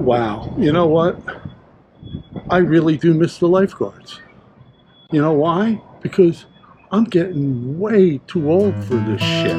Wow, you know what? I really do miss the lifeguards. You know why? Because I'm getting way too old for this shit.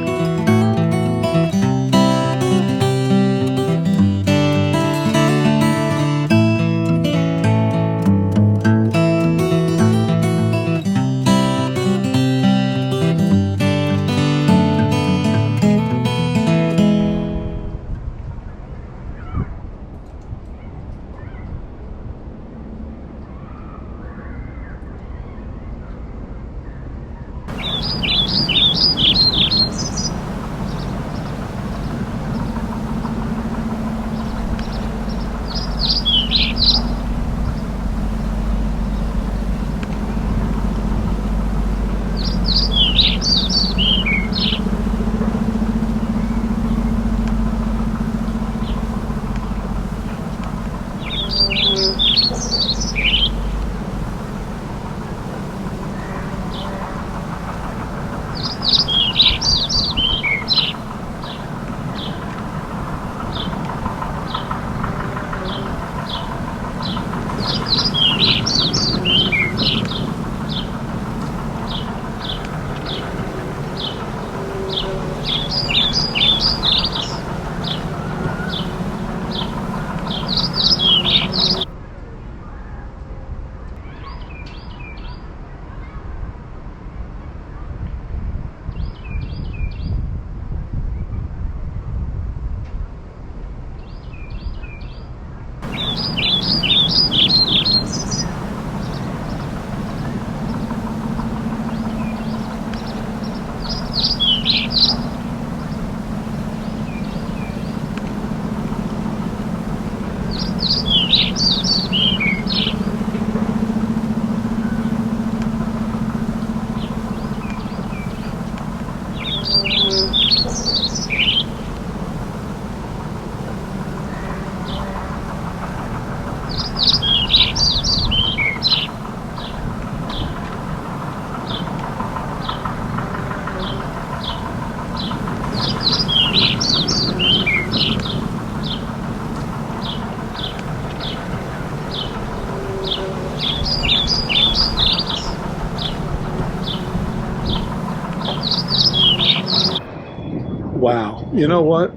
Wow, you know what?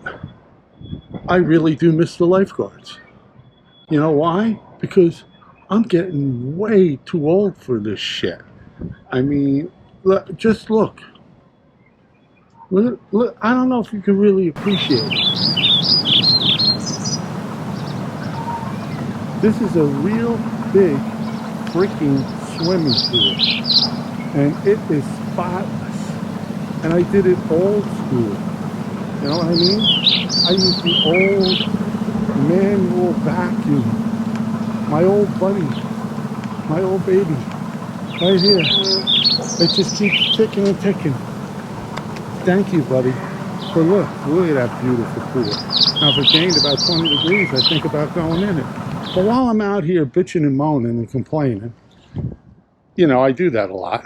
I really do miss the lifeguards. You know why? Because I'm getting way too old for this shit. I mean, just look. Look. I don't know if you can really appreciate it. This is a real big freaking swimming pool. And it is spotless. And I did it old school. You know what I mean? I used the old manual vacuum. My old buddy, my old baby, right here. It just keeps ticking and ticking. Thank you, buddy. But look at that beautiful pool. Now, if it gained about 20 degrees, I think about going in it. But while I'm out here bitching and moaning and complaining, you know, I do that a lot.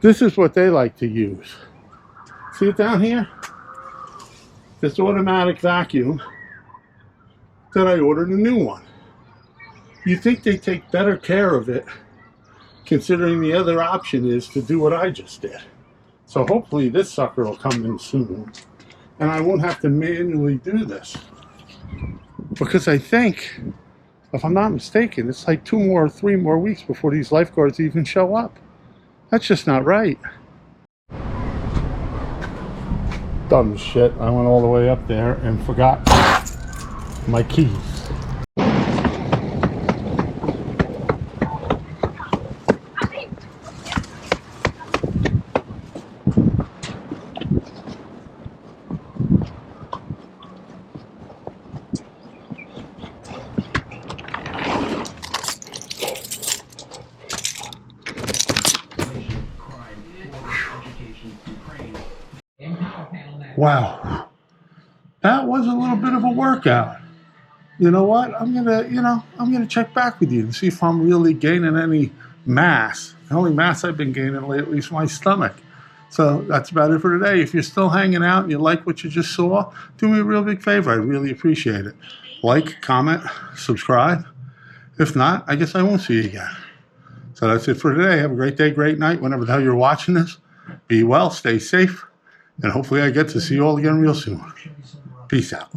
This is what they like to use. See it down here? This automatic vacuum that I ordered a new one. You think they take better care of it, considering the other option is to do what I just did. So hopefully this sucker will come in soon, and I won't have to manually do this. Because I think, if I'm not mistaken, it's like 2 or 3 more weeks before these lifeguards even show up. That's just not right. Dumb shit. I went all the way up there and forgot my keys. Wow, that was a little bit of a workout. You know what? I'm gonna check back with you and see if I'm really gaining any mass. The only mass I've been gaining lately is my stomach. So that's about it for today. If you're still hanging out and you like what you just saw, do me a real big favor. I'd really appreciate it. like, comment, subscribe. If not, I guess I won't see you again. So that's it for today. Have a great day, great night, whenever the hell you're watching this. Be well, stay safe, and hopefully I get to see you all again real soon. Peace out.